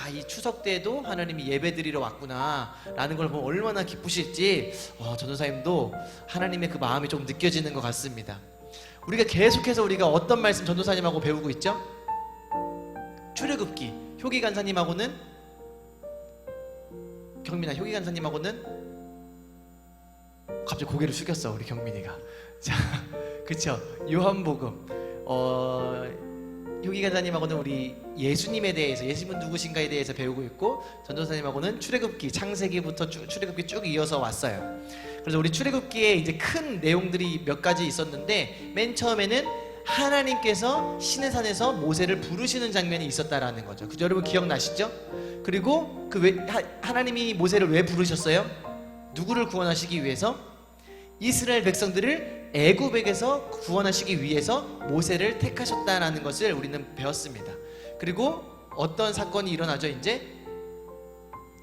이 추석 때도 하나님이 예배 드리러 왔구나 라는 걸 보면 얼마나 기쁘실지 전도사님도 하나님의 그 마음이 좀 느껴지는 것 같습니다. 우리가 계속해서 우리가 어떤 말씀 전도사님하고 배우고 있죠? 출애굽기. 효기 간사님하고는, 경민아, 효기 간사님하고는 갑자기 고개를 숙였어 우리 경민이가. 자, 그쵸? 요한복음. 효기 간사님하고는 우리 예수님에 대해서, 예수님은 누구신가에 대해서 배우고 있고, 전도사님하고는 출애굽기, 창세기부터 출애굽기 쭉 이어서 왔어요. 그래서 우리 출애굽기에 이제 큰 내용들이 몇 가지 있었는데, 맨 처음에는 하나님께서 시내산에서 모세를 부르시는 장면이 있었다라는 거죠. 그죠? 여러분 기억나시죠? 그리고 하나님이 모세를 왜 부르셨어요? 누구를 구원하시기 위해서? 이스라엘 백성들을 애굽에게서 구원하시기 위해서 모세를 택하셨다라는 것을 우리는 배웠습니다. 그리고 어떤 사건이 일어나죠? 이제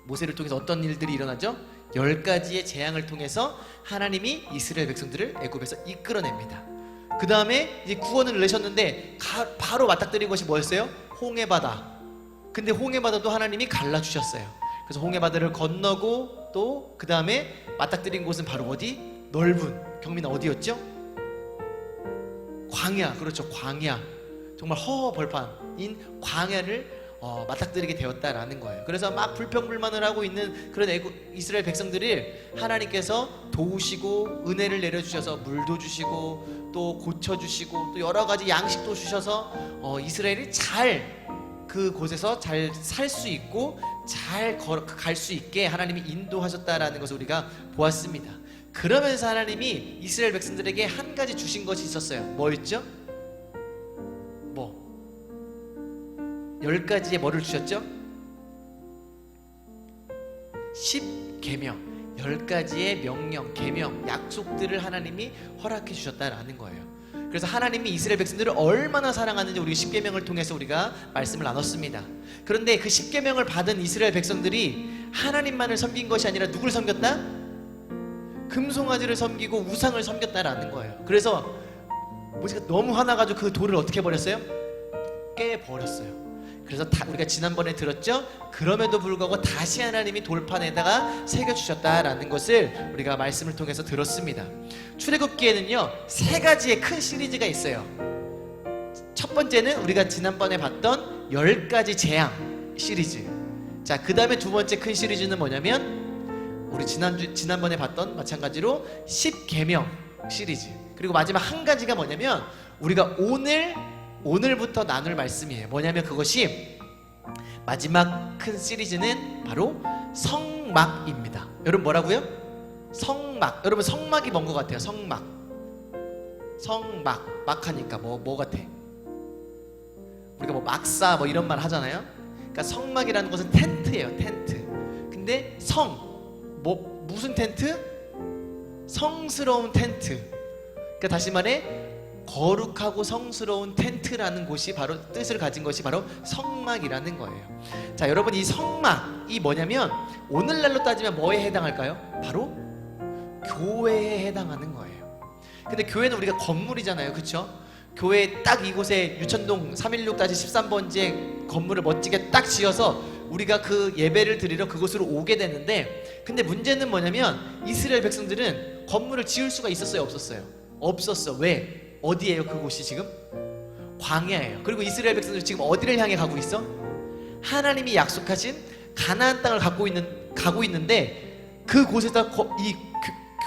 모세를 통해서 어떤 일들이 일어나죠? 10가지의 재앙을 통해서 하나님이 이스라엘 백성들을 애굽에서 이끌어냅니다. 그 다음에 이제 구원을 내셨는데 바로 맞닥뜨린 것이 뭐였어요? 홍해바다. 근데 홍해바다도 하나님이 갈라주셨어요. 그래서 홍해바다를 건너고 또 그 다음에 맞닥뜨린 곳은 바로 어디? 넓은, 경민아 어디였죠? 광야. 그렇죠, 광야. 정말 허허벌판인 광야를 맞닥뜨리게 되었다라는 거예요. 그래서 막 불평불만을 하고 있는 그런 이스라엘 백성들을 하나님께서 도우시고 은혜를 내려주셔서 물도 주시고 또 고쳐주시고 또 여러 가지 양식도 주셔서 이스라엘이 잘 그곳에서 잘 살 수 있고 잘 갈 수 있게 하나님이 인도하셨다라는 것을 우리가 보았습니다. 그러면서 하나님이 이스라엘 백성들에게 한 가지 주신 것이 있었어요. 뭐였죠? 10가지의 뭐를 주셨죠? 10계명, 10가지의 명령, 계명, 약속들을 하나님이 허락해 주셨다라는 거예요. 그래서 하나님이 이스라엘 백성들을 얼마나 사랑하는지 우리 10계명을 통해서 우리가 말씀을 나눴습니다. 그런데 그 10계명을 받은 이스라엘 백성들이 하나님만을 섬긴 것이 아니라 누굴 섬겼다? 금송아지를 섬기고 우상을 섬겼다라는 거예요. 그래서 모세가 너무 화나가지고 그 돌을 어떻게 버렸어요? 깨버렸어요. 그래서 우리가 지난번에 들었죠? 그럼에도 불구하고 다시 하나님이 돌판에다가 새겨주셨다라는 것을 우리가 말씀을 통해서 들었습니다. 출애굽기에는요 3가지의 큰 시리즈가 있어요. 첫 번째는 우리가 지난번에 봤던 10가지 재앙 시리즈. 자, 그 다음에 두 번째 큰 시리즈는 뭐냐면 우리 지난번에 봤던 마찬가지로 10계명 시리즈. 그리고 마지막 한 가지가 뭐냐면 우리가 오늘부터 나눌 말씀이에요. 뭐냐면 그것이 마지막 큰 시리즈는 바로 성막입니다. 여러분 뭐라고요? 성막. 여러분 성막이 뭔 것 같아요? 성막. 막 하니까 뭐 같아? 우리가 막사 이런 말 하잖아요. 그러니까 성막이라는 것은 텐트예요. 텐트. 근데 무슨 텐트? 성스러운 텐트. 그러니까 다시 말해 거룩하고 성스러운 텐트라는 곳이 바로 뜻을 가진 것이 바로 성막이라는 거예요. 자, 여러분 이 성막이 뭐냐면 오늘날로 따지면 뭐에 해당할까요? 바로 교회에 해당하는 거예요. 근데 교회는 우리가 건물이잖아요, 그렇죠? 교회 딱 이곳에 유천동 316-13번지에 건물을 멋지게 딱 지어서 우리가 그 예배를 드리러 그곳으로 오게 되는데, 근데 문제는 뭐냐면 이스라엘 백성들은 건물을 지을 수가 있었어요, 없었어요? 없었어. 왜? 어디예요? 그곳이 지금? 광야예요. 그리고 이스라엘 백성들이 지금 어디를 향해 가고 있어? 하나님이 약속하신 가나안 땅을 가고 있는데 그곳에다 이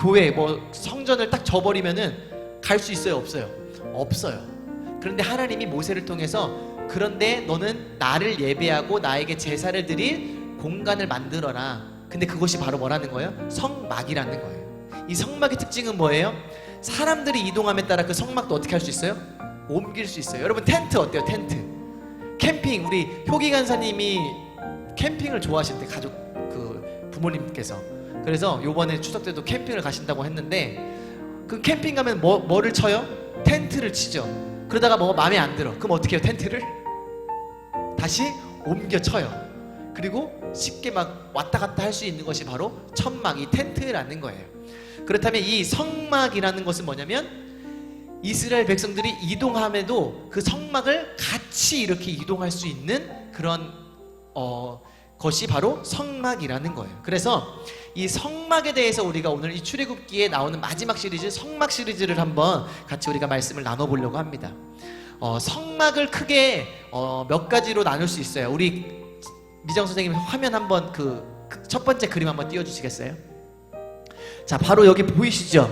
교회 성전을 딱 져버리면은 갈 수 있어요, 없어요? 없어요. 그런데 하나님이 모세를 통해서 그런데 너는 나를 예배하고 나에게 제사를 드릴 공간을 만들어라. 근데 그것이 바로 뭐라는 거예요? 성막이라는 거예요. 이 성막의 특징은 뭐예요? 사람들이 이동함에 따라 그 성막도 어떻게 할 수 있어요? 옮길 수 있어요. 여러분 텐트 어때요? 텐트. 캠핑. 우리 효기 간사님이 캠핑을 좋아하시는데 가족 부모님께서. 그래서 요번에 추석 때도 캠핑을 가신다고 했는데 그 캠핑 가면 뭐를 쳐요? 텐트를 치죠. 그러다가 마음에 안 들어. 그럼 어떻게 해요? 텐트를 다시 옮겨 쳐요. 그리고 쉽게 막 왔다 갔다 할 수 있는 것이 바로 천막, 이 텐트라는 거예요. 그렇다면 이 성막이라는 것은 뭐냐면 이스라엘 백성들이 이동함에도 그 성막을 같이 이렇게 이동할 수 있는 그런 것이 바로 성막이라는 거예요. 그래서 이 성막에 대해서 우리가 오늘 이 출애굽기에 나오는 마지막 시리즈 성막 시리즈를 한번 같이 우리가 말씀을 나눠보려고 합니다. 성막을 크게 몇 가지로 나눌 수 있어요. 우리 미정 선생님 화면 한번 그 첫 번째 그림 한번 띄워주시겠어요? 자, 바로 여기 보이시죠?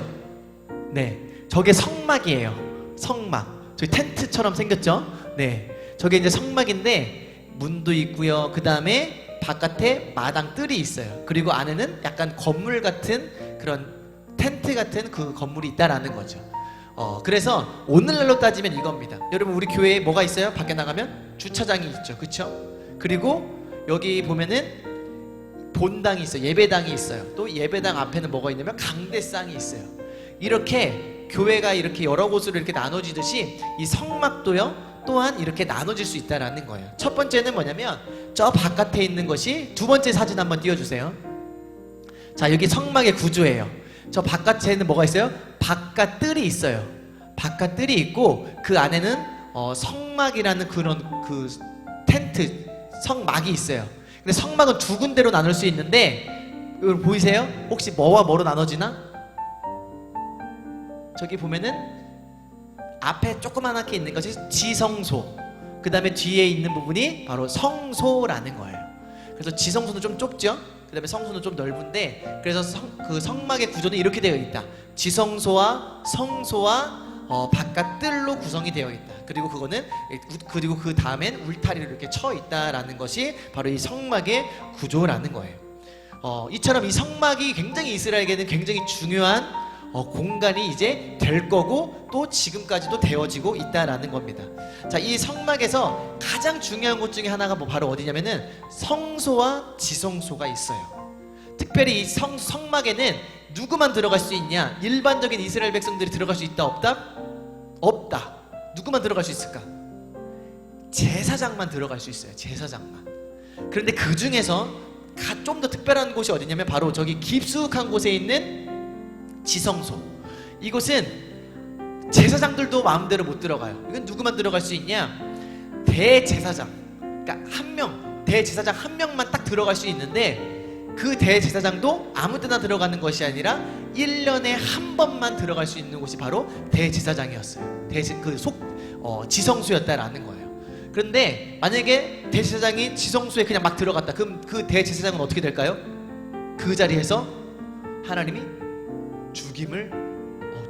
네, 저게 성막이에요. 성막. 저기 텐트처럼 생겼죠? 네, 저게 이제 성막인데 문도 있고요. 그 다음에 바깥에 마당 뜰이 있어요. 그리고 안에는 약간 건물 같은 그런 텐트 같은 그 건물이 있다라는 거죠. 그래서 오늘날로 따지면 이겁니다. 여러분, 우리 교회에 뭐가 있어요? 밖에 나가면 주차장이 있죠, 그쵸? 그리고 여기 보면은 본당이 있어요. 예배당이 있어요. 또 예배당 앞에는 뭐가 있냐면 강대상이 있어요. 이렇게 교회가 이렇게 여러 곳으로 이렇게 나눠지듯이 이 성막도요 또한 이렇게 나눠질 수 있다라는 거예요. 첫 번째는 뭐냐면 저 바깥에 있는 것이, 두 번째 사진 한번 띄워주세요. 자, 여기 성막의 구조예요. 저 바깥에는 뭐가 있어요? 바깥 뜰이 있어요. 바깥 뜰이 있고 그 안에는 성막이라는 그런 그 텐트 성막이 있어요. 근데 성막은 두 군데로 나눌 수 있는데, 여러분 보이세요? 혹시 뭐와 뭐로 나눠지나? 저기 보면은 앞에 조그맣게 있는 것이 지성소, 그 다음에 뒤에 있는 부분이 바로 성소라는 거예요. 그래서 지성소는 좀 좁죠? 그 다음에 성소는 좀 넓은데, 그래서 그 성막의 구조는 이렇게 되어 있다. 지성소와 성소와 바깥 뜰로 구성이 되어 있다. 그리고 그리고 그 다음엔 울타리를 이렇게 쳐 있다라는 것이 바로 이 성막의 구조라는 거예요. 이처럼 이 성막이 굉장히 이스라엘에게는 굉장히 중요한 공간이 이제 될 거고, 또 지금까지도 되어지고 있다라는 겁니다. 자, 이 성막에서 가장 중요한 곳 중에 하나가 바로 어디냐면은 성소와 지성소가 있어요. 특별히 이 성막에는 누구만 들어갈 수 있냐? 일반적인 이스라엘 백성들이 들어갈 수 있다, 없다? 없다. 누구만 들어갈 수 있을까? 제사장만 들어갈 수 있어요. 제사장만. 그런데 그 중에서 좀 더 특별한 곳이 어디냐면 바로 저기 깊숙한 곳에 있는 지성소. 이곳은 제사장들도 마음대로 못 들어가요. 이건 누구만 들어갈 수 있냐? 대제사장. 그러니까 대제사장 한 명만 딱 들어갈 수 있는데, 그 대제사장도 아무 때나 들어가는 것이 아니라 1년에 한 번만 들어갈 수 있는 곳이 바로 대제사장이었어요. 지성소였다라는 거예요. 그런데 만약에 대제사장이 지성소에 그냥 막 들어갔다, 그럼 그 대제사장은 어떻게 될까요? 그 자리에서 하나님이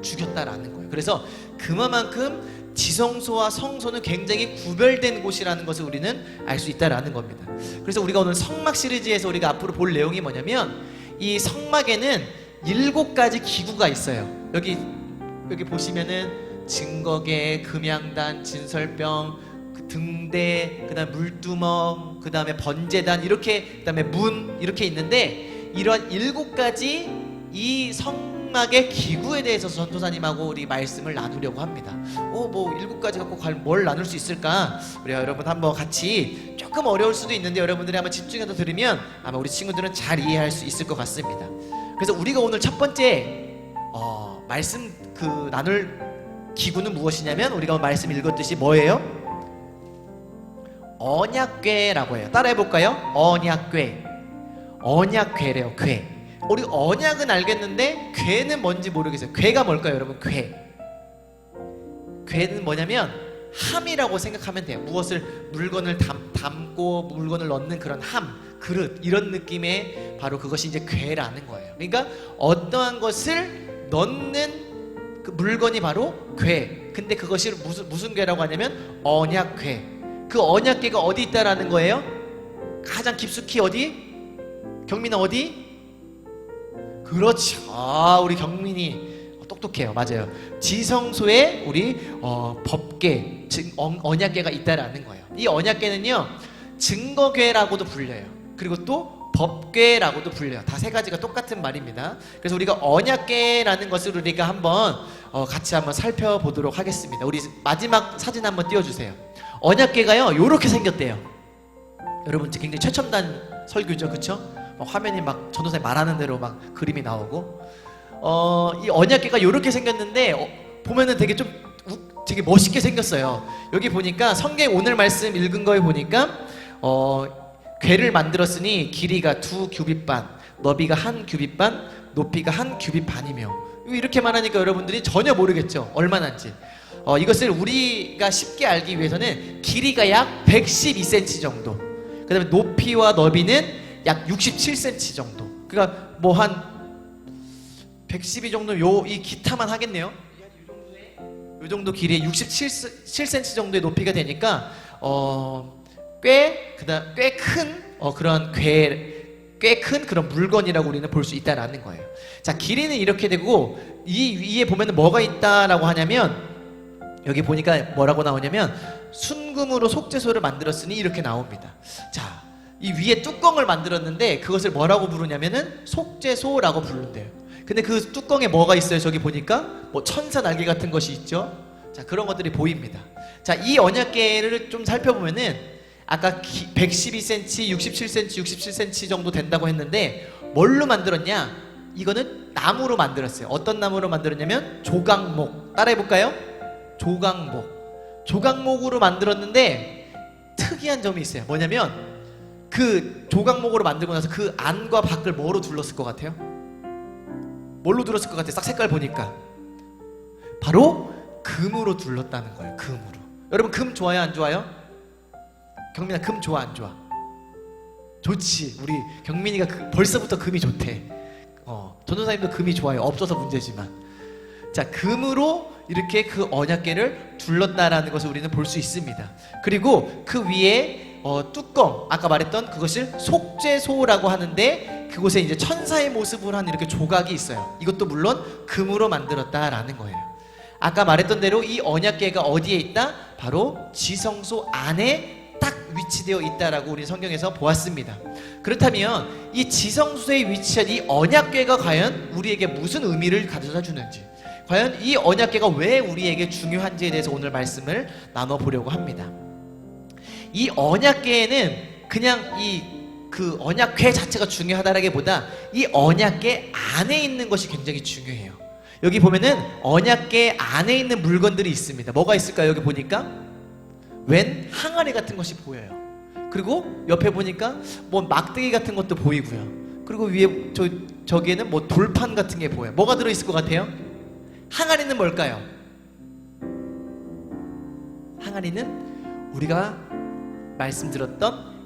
죽였다라는 거예요. 그래서 그만큼 지성소와 성소는 굉장히 구별된 곳이라는 것을 우리는 알 수 있다라는 겁니다. 그래서 우리가 오늘 성막 시리즈에서 우리가 앞으로 볼 내용이 뭐냐면, 이 성막에는 7가지 기구가 있어요. 여기 보시면은 증거계, 금양단, 진설병, 등대, 그다음 물두멍, 그다음에 번제단, 이렇게, 그다음에 문, 이렇게 있는데, 이런 7가지 이 성막의 기구에 대해서 전도사님하고 우리 말씀을 나누려고 합니다. 뭐 7가지 갖고 뭘 나눌 수 있을까? 우리 여러분 한번 같이, 조금 어려울 수도 있는데 여러분들이 한번 집중해서 들으면 아마 우리 친구들은 잘 이해할 수 있을 것 같습니다. 그래서 우리가 오늘 첫 번째 말씀 나눌 기구는 무엇이냐면, 우리가 말씀 읽었듯이 뭐예요? 언약궤라고 해요. 따라해 볼까요? 언약궤래요. 궤. 우리 언약은 알겠는데 궤는 뭔지 모르겠어요. 궤가 뭘까요, 여러분? 궤는 뭐냐면 함이라고 생각하면 돼요. 물건을 담고 물건을 넣는 그런 그릇, 이런 느낌의 바로 그것이 이제 궤라는 거예요. 그러니까 어떠한 것을 넣는 그 물건이 바로 궤. 근데 그것이 무슨 궤라고 하냐면 언약궤. 그 언약궤가 어디 있다라는 거예요? 가장 깊숙이 어디? 경민아, 어디? 그렇죠. 우리 경민이 똑똑해요. 맞아요. 지성소에 우리 법궤, 언약궤가 있다라는 거예요. 이 언약궤는요, 증거궤라고도 불려요. 그리고 또 법궤라고도 불려요. 다 3가지가 똑같은 말입니다. 그래서 우리가 언약궤라는 것을 우리가 한번 같이 한번 살펴보도록 하겠습니다. 우리 마지막 사진 한번 띄워주세요. 언약궤가요, 요렇게 생겼대요. 여러분, 굉장히 최첨단 설교죠, 그쵸? 화면이 막 전도사님 말하는 대로 막 그림이 나오고, 이 언약궤가 이렇게 생겼는데 보면은 되게 되게 멋있게 생겼어요. 여기 보니까 성경 오늘 말씀 읽은 거에 보니까 궤를 만들었으니 길이가 2규빗 반, 너비가 1규빗 반, 높이가 1규빗 반이며. 이렇게만 하니까 여러분들이 전혀 모르겠죠, 얼마나인지. 이것을 우리가 쉽게 알기 위해서는 길이가 약 112cm 정도, 그 다음에 높이와 너비는 약 67cm 정도. 그러니까 뭐 한 112 정도, 이 기타만 하겠네요. 요 정도 길이에 67cm 정도의 높이가 되니까 꽤 큰 그런 꽤 큰 그런 물건이라고 우리는 볼 수 있다라는 거예요. 자, 길이는 이렇게 되고, 이 위에 보면 뭐가 있다라고 하냐면, 여기 보니까 뭐라고 나오냐면 순금으로 속죄소를 만들었으니 이렇게 나옵니다. 자, 이 위에 뚜껑을 만들었는데 그것을 뭐라고 부르냐면은 속죄소라고 부른대요. 근데 그 뚜껑에 뭐가 있어요? 저기 보니까 뭐 천사 날개 같은 것이 있죠. 자, 그런 것들이 보입니다. 자, 이 언약궤를 좀 살펴보면은 아까 112cm, 67cm, 67cm 정도 된다고 했는데 뭘로 만들었냐? 이거는 나무로 만들었어요. 어떤 나무로 만들었냐면 조각목. 따라해볼까요? 조각목으로 만들었는데 특이한 점이 있어요. 뭐냐면 그 조각목으로 만들고 나서 그 안과 밖을 뭐로 둘렀을 것 같아요? 뭘로 둘렀을 것 같아요? 싹 색깔 보니까 바로 금으로 둘렀다는 거예요. 금으로. 여러분, 금 좋아요, 안 좋아요? 경민아, 금 좋아, 안 좋아? 좋지. 우리 경민이가 벌써부터 금이 좋대. 전도사님도 금이 좋아요. 없어서 문제지만. 자, 금으로 이렇게 그 언약궤를 둘렀다라는 것을 우리는 볼 수 있습니다. 그리고 그 위에 뚜껑, 아까 말했던 그것을 속죄소라고 하는데 그곳에 이제 천사의 모습을 한 이렇게 조각이 있어요. 이것도 물론 금으로 만들었다라는 거예요. 아까 말했던 대로 이 언약궤가 어디에 있다? 바로 지성소 안에 딱 위치되어 있다라고 우리 성경에서 보았습니다. 그렇다면 이 지성소에 위치한 이 언약궤가 과연 우리에게 무슨 의미를 가져다 주는지, 과연 이 언약궤가 왜 우리에게 중요한지에 대해서 오늘 말씀을 나눠보려고 합니다. 이 언약궤에는 그냥 그 언약궤 자체가 중요하다라기보다 이 언약궤 안에 있는 것이 굉장히 중요해요. 여기 보면은 언약궤 안에 있는 물건들이 있습니다. 뭐가 있을까요? 여기 보니까 웬 항아리 같은 것이 보여요. 그리고 옆에 보니까 뭐 막대기 같은 것도 보이고요. 그리고 위에 저기에는 뭐 돌판 같은 게 보여요. 뭐가 들어있을 것 같아요? 항아리는 뭘까요? 항아리는 우리가 말씀드렸던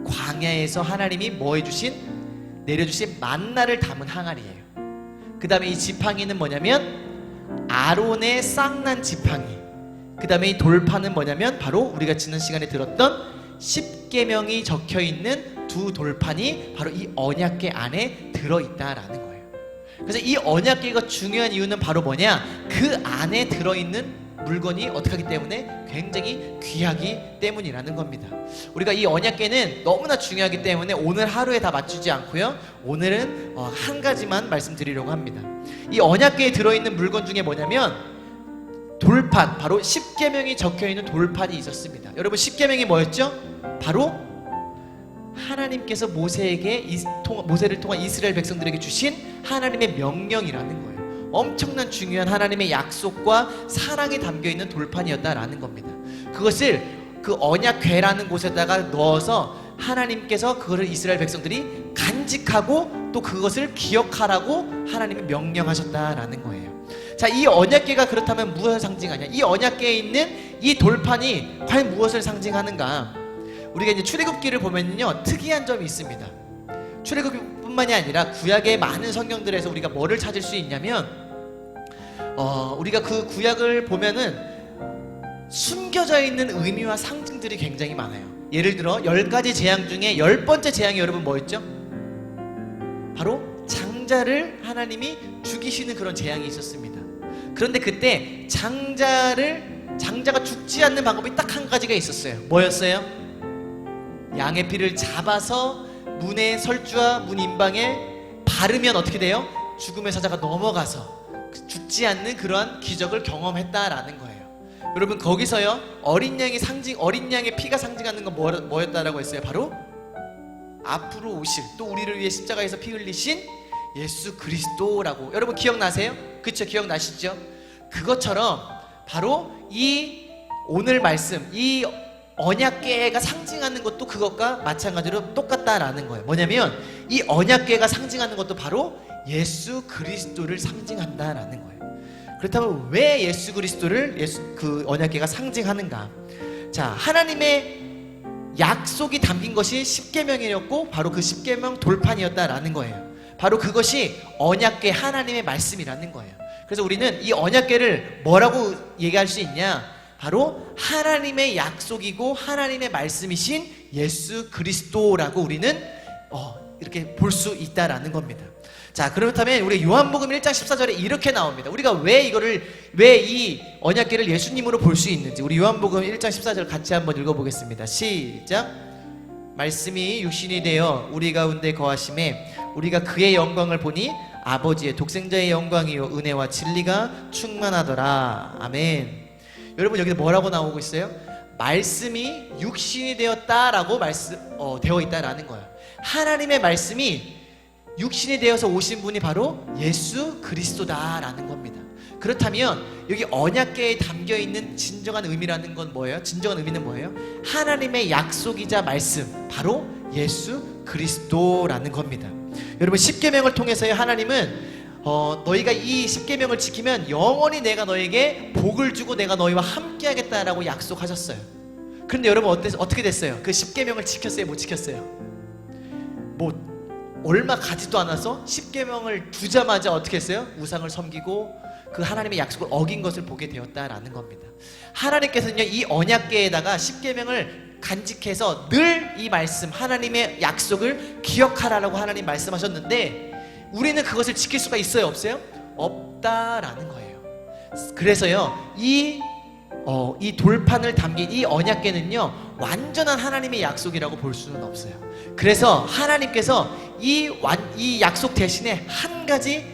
광야에서 하나님이 뭐 해주신, 내려주신 만나를 담은 항아리예요. 그 다음에 이 지팡이는 뭐냐면 아론의 쌍난 지팡이. 그 다음에 이 돌판은 뭐냐면 바로 우리가 지난 시간에 들었던 십계명이 적혀있는 두 돌판이 바로 이 언약궤 안에 들어있다라는 거예요. 그래서 이 언약궤가 중요한 이유는 바로 뭐냐? 그 안에 들어있는 물건이 어떻게 하기 때문에 굉장히 귀하기 때문이라는 겁니다. 우리가 이 언약궤는 너무나 중요하기 때문에 오늘 하루에 다 맞추지 않고요, 오늘은 한 가지만 말씀드리려고 합니다. 이 언약궤에 들어있는 물건 중에 뭐냐면 돌판, 바로 십계명이 적혀있는 돌판이 있었습니다. 여러분, 십계명이 뭐였죠? 바로 하나님께서 모세를 통한 이스라엘 백성들에게 주신 하나님의 명령이라는 거예요. 엄청난 중요한 하나님의 약속과 사랑이 담겨있는 돌판이었다라는 겁니다. 그것을 그 언약궤라는 곳에다가 넣어서 하나님께서 그것을 이스라엘 백성들이 간직하고 또 그것을 기억하라고 하나님이 명령하셨다라는 거예요. 자, 이 언약궤가 그렇다면 무엇을 상징하냐? 이 언약궤에 있는 이 돌판이 과연 무엇을 상징하는가? 우리가 이제 출애굽기를 보면요, 특이한 점이 있습니다. 출애굽뿐만이 아니라 구약의 많은 성경들에서 우리가 뭐를 찾을 수 있냐면 우리가 그 구약을 보면은 숨겨져 있는 의미와 상징들이 굉장히 많아요. 예를 들어 10가지 재앙 중에 10번째 재앙이 여러분 뭐였죠? 바로 장자를 하나님이 죽이시는 그런 재앙이 있었습니다. 그런데 그때 장자가 죽지 않는 방법이 딱 한 가지가 있었어요. 뭐였어요? 양의 피를 잡아서 문의 설주와 문 인방에 바르면 어떻게 돼요? 죽음의 사자가 넘어가서 죽지 않는 그러한 기적을 경험했다라는 거예요. 여러분, 거기서요, 어린 양의 피가 상징하는 건 뭐였다라고 했어요? 바로 앞으로 오실, 또 우리를 위해 십자가에서 피 흘리신 예수 그리스도라고. 여러분 기억나세요? 그쵸? 기억나시죠? 그것처럼 바로 이 오늘 말씀, 이 언약궤가 상징하는 것도 그것과 마찬가지로 똑같다라는 거예요. 뭐냐면 이 언약궤가 상징하는 것도 바로 예수 그리스도를 상징한다라는 거예요. 그렇다면 왜 예수 그리스도를 그 언약궤가 상징하는가? 자, 하나님의 약속이 담긴 것이 십계명이었고 바로 그 십계명 돌판이었다라는 거예요. 바로 그것이 언약궤 하나님의 말씀이라는 거예요. 그래서 우리는 이 언약궤를 뭐라고 얘기할 수 있냐? 바로 하나님의 약속이고 하나님의 말씀이신 예수 그리스도라고 우리는 이렇게 볼 수 있다라는 겁니다. 자, 그렇다면 우리 요한복음 1장 14절에 이렇게 나옵니다. 우리가 왜 이 언약궤를 예수님으로 볼 수 있는지 우리 요한복음 1장 14절 같이 한번 읽어보겠습니다. 시작. 말씀이 육신이 되어 우리 가운데 거하심에 우리가 그의 영광을 보니 아버지의 독생자의 영광이요 은혜와 진리가 충만하더라. 아멘. 여러분 여기 뭐라고 나오고 있어요? 말씀이 육신이 되었다라고 되어 있다라는 거예요. 하나님의 말씀이 육신이 되어서 오신 분이 바로 예수 그리스도다라는 겁니다. 그렇다면 여기 언약궤에 담겨있는 진정한 의미라는 건 뭐예요? 진정한 의미는 뭐예요? 하나님의 약속이자 말씀, 바로 예수 그리스도라는 겁니다. 여러분 십계명을 통해서요 하나님은 너희가 이 십계명을 지키면 영원히 내가 너에게 복을 주고 내가 너희와 함께 하겠다라고 약속하셨어요. 그런데 여러분 어떻게 됐어요? 그 십계명을 지켰어요? 못 지켰어요? 얼마 가지도 않아서 십계명을 주자마자 어떻게 했어요? 우상을 섬기고 그 하나님의 약속을 어긴 것을 보게 되었다라는 겁니다. 하나님께서는요 이 언약궤에다가 십계명을 간직해서 늘 이 말씀 하나님의 약속을 기억하라라고 하나님 말씀하셨는데 우리는 그것을 지킬 수가 있어요? 없어요? 없다라는 거예요. 그래서요 이 돌판을 담긴 이 언약궤는요 완전한 하나님의 약속이라고 볼 수는 없어요. 그래서 하나님께서 이 약속 대신에 한 가지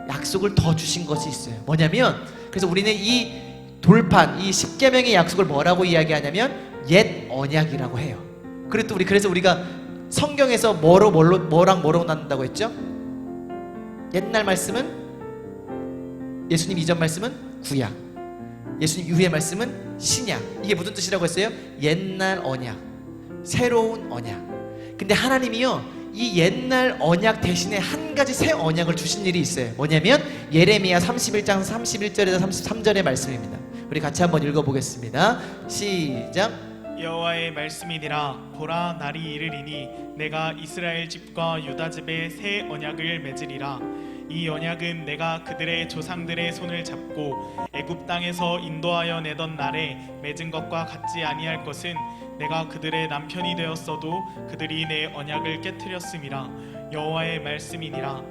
약속을 더 주신 것이 있어요. 뭐냐면 그래서 우리는 이 돌판, 이 십계명의 약속을 뭐라고 이야기하냐면 옛 언약이라고 해요. 그래서 우리가 성경에서 뭐랑 뭐로 나눈다고 했죠? 옛날 말씀은 예수님 이전 말씀은 구약, 예수님 이후의 말씀은 신약. 이게 무슨 뜻이라고 했어요? 옛날 언약, 새로운 언약. 근데 하나님이요 이 옛날 언약 대신에 한 가지 새 언약을 주신 일이 있어요. 뭐냐면 예레미야 31장 31절에서 33절의 말씀입니다. 우리 같이 한번 읽어보겠습니다. 시작. 여호와의 말씀이니라. 보라, 날이 이르리니 내가 이스라엘 집과 유다 집에 새 언약을 맺으리라. 이 언약은 내가 그들의 조상들의 손을 잡고 애굽 땅에서 인도하여 내던 날에 맺은 것과 같지 아니할 것은 내가 그들의 남편이 되었어도 그들이 내 언약을 깨뜨렸음이라. 여호와의 말씀이니라.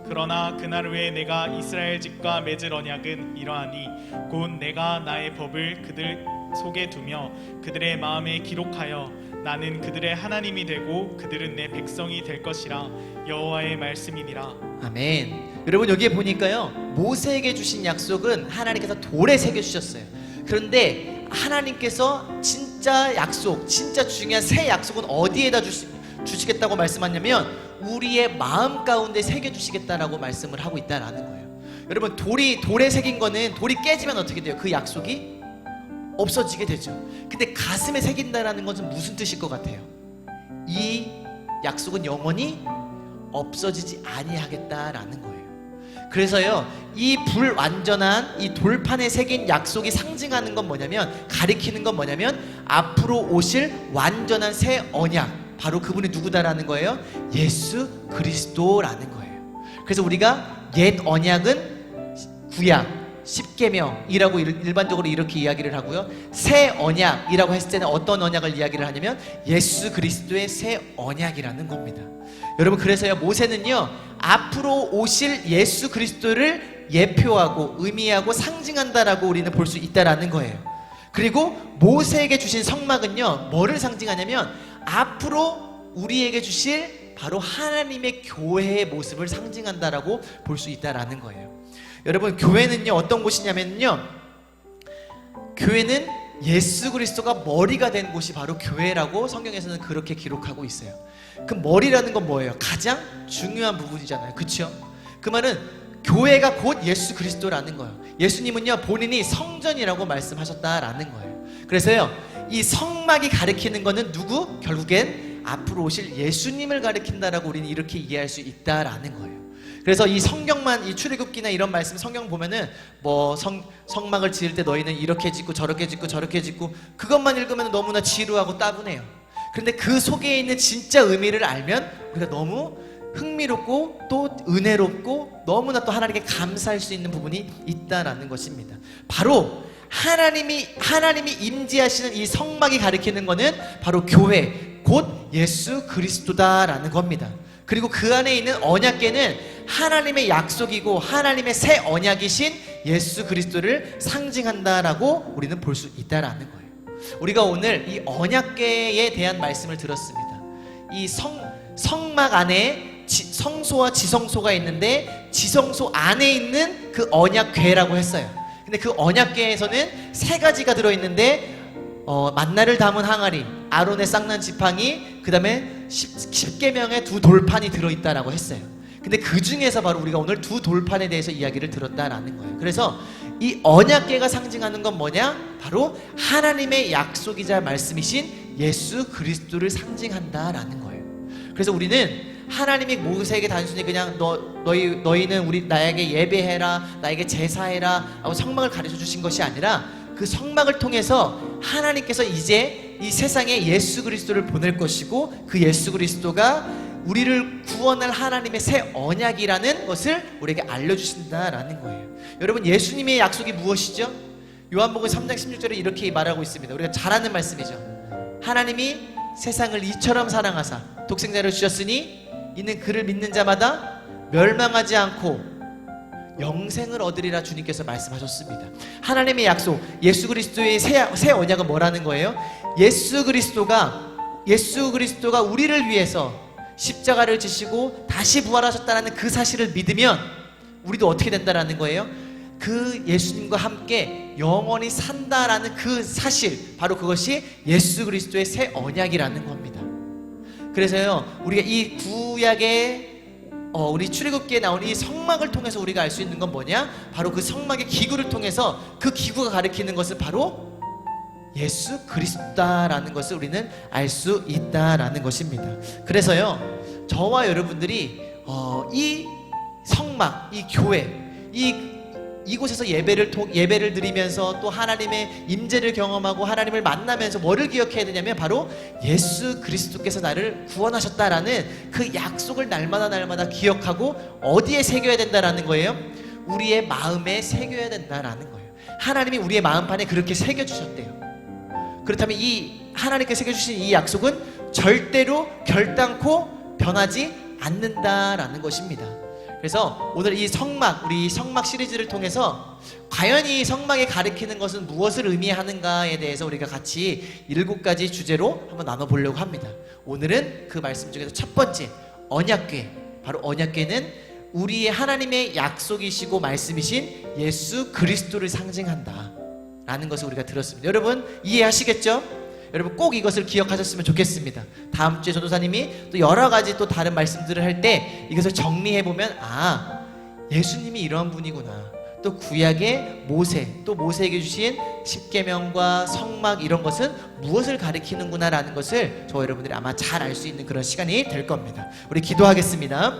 그러나 그날 후에 내가 이스라엘 집과 맺을 언약은 이러하니 곧 내가 나의 법을 그들 속에 두며 그들의 마음에 기록하여 나는 그들의 하나님이 되고 그들은 내 백성이 될 것이라. 여호와의 말씀이니라. 아멘. 여러분 여기에 보니까요 모세에게 주신 약속은 하나님께서 돌에 새겨주셨어요. 그런데 하나님께서 진짜 약속, 진짜 중요한 새 약속은 어디에다 주시겠다고 말씀하냐면 우리의 마음 가운데 새겨주시겠다라고 말씀을 하고 있다라는 거예요. 여러분 돌에 새긴 거는 돌이 깨지면 어떻게 돼요? 그 약속이 없어지게 되죠. 근데 가슴에 새긴다라는 것은 무슨 뜻일 것 같아요? 이 약속은 영원히 없어지지 아니하겠다라는 거예요. 그래서요 이 불완전한 이 돌판에 새긴 약속이 상징하는 건 뭐냐면 가리키는 건 뭐냐면 앞으로 오실 완전한 새 언약, 바로 그분이 누구다라는 거예요? 예수 그리스도라는 거예요. 그래서 우리가 옛 언약은 구약 십계명이라고 일반적으로 이렇게 이야기를 하고요 새 언약이라고 했을 때는 어떤 언약을 이야기를 하냐면 예수 그리스도의 새 언약이라는 겁니다. 여러분 그래서요 모세는요 앞으로 오실 예수 그리스도를 예표하고 의미하고 상징한다라고 우리는 볼 수 있다라는 거예요. 그리고 모세에게 주신 성막은요 뭐를 상징하냐면 앞으로 우리에게 주실 바로 하나님의 교회의 모습을 상징한다라고 볼 수 있다라는 거예요. 여러분 교회는요 어떤 곳이냐면요 교회는 예수 그리스도가 머리가 된 곳이 바로 교회라고 성경에서는 그렇게 기록하고 있어요. 그 머리라는 건 뭐예요? 가장 중요한 부분이잖아요. 그렇죠? 그 말은 교회가 곧 예수 그리스도라는 거예요. 예수님은요 본인이 성전이라고 말씀하셨다라는 거예요. 그래서요 이 성막이 가리키는 거는 누구? 결국엔 앞으로 오실 예수님을 가리킨다라고 우리는 이렇게 이해할 수 있다라는 거예요. 그래서 이 성경만, 이 출애굽기나 이런 말씀 성경 보면은 뭐 성막을 지을 때 너희는 이렇게 짓고 저렇게 짓고 저렇게 짓고, 그것만 읽으면 너무나 지루하고 따분해요. 그런데 그 속에 있는 진짜 의미를 알면 우리가 너무 흥미롭고 또 은혜롭고 너무나 또 하나님께 감사할 수 있는 부분이 있다라는 것입니다. 바로 하나님이 임재하시는 이 성막이 가리키는 것은 바로 교회, 곧 예수 그리스도다라는 겁니다. 그리고 그 안에 있는 언약궤는 하나님의 약속이고 하나님의 새 언약이신 예수 그리스도를 상징한다라고 우리는 볼 수 있다라는 거예요. 우리가 오늘 이 언약궤에 대한 말씀을 들었습니다. 이 성막 안에 성소와 지성소가 있는데 지성소 안에 있는 그 언약궤라고 했어요. 근데 그 언약궤에서는 세 가지가 들어있는데 만나를 담은 항아리, 아론의 쌍난 지팡이, 그 다음에 십계명의 두 돌판이 들어있다라고 했어요. 근데 그 중에서 바로 우리가 오늘 두 돌판에 대해서 이야기를 들었다라는 거예요. 그래서 이 언약궤가 상징하는 건 뭐냐? 바로 하나님의 약속이자 말씀이신 예수 그리스도를 상징한다라는 거예요. 그래서 우리는 하나님이 모세에게 단순히 그냥 너희는 나에게 예배해라, 나에게 제사해라 하고 성막을 가르쳐 주신 것이 아니라 그 성막을 통해서 하나님께서 이제 이 세상에 예수 그리스도를 보낼 것이고 그 예수 그리스도가 우리를 구원할 하나님의 새 언약이라는 것을 우리에게 알려주신다라는 거예요. 여러분, 예수님의 약속이 무엇이죠? 요한복음 3장 16절에 이렇게 말하고 있습니다. 우리가 잘 아는 말씀이죠. 하나님이 세상을 이처럼 사랑하사 독생자를 주셨으니 이는 그를 믿는 자마다 멸망하지 않고 영생을 얻으리라 주님께서 말씀하셨습니다. 하나님의 약속, 예수 그리스도의 새 언약은 뭐라는 거예요? 예수 그리스도가 우리를 위해서 십자가를 지시고 다시 부활하셨다는 그 사실을 믿으면 우리도 어떻게 된다라는 거예요? 그 예수님과 함께 영원히 산다라는 그 사실, 바로 그것이 예수 그리스도의 새 언약이라는 겁니다. 그래서요, 우리가 이 구약의 우리 출애굽기에 나온 이 성막을 통해서 우리가 알 수 있는 건 뭐냐? 바로 그 성막의 기구를 통해서 그 기구가 가리키는 것은 바로 예수 그리스도다라는 것을 우리는 알 수 있다라는 것입니다. 그래서요, 저와 여러분들이 이 성막, 이 교회, 이곳에서 예배를 드리면서 또 하나님의 임재를 경험하고 하나님을 만나면서 뭐를 기억해야 되냐면 바로 예수 그리스도께서 나를 구원하셨다라는 그 약속을 날마다 기억하고 어디에 새겨야 된다라는 거예요? 우리의 마음에 새겨야 된다라는 거예요. 하나님이 우리의 마음판에 그렇게 새겨주셨대요. 그렇다면 이 하나님께 새겨주신 이 약속은 절대로 결단코 변하지 않는다라는 것입니다. 그래서 오늘 이 성막, 우리 성막 시리즈를 통해서 과연 이 성막에 가리키는 것은 무엇을 의미하는가에 대해서 우리가 같이 7가지 주제로 한번 나눠보려고 합니다. 오늘은 그 말씀 중에서 첫 번째, 언약궤. 바로 언약궤는 우리의 하나님의 약속이시고 말씀이신 예수 그리스도를 상징한다 라는 것을 우리가 들었습니다. 여러분 이해하시겠죠? 여러분 꼭 이것을 기억하셨으면 좋겠습니다. 다음 주에 전도사님이 또 여러 가지 또 다른 말씀들을 할 때 이것을 정리해보면 예수님이 이러한 분이구나. 또 구약의 또 모세에게 주신 십계명과 성막 이런 것은 무엇을 가리키는구나 라는 것을 저와 여러분들이 아마 잘 알 수 있는 그런 시간이 될 겁니다. 우리 기도하겠습니다.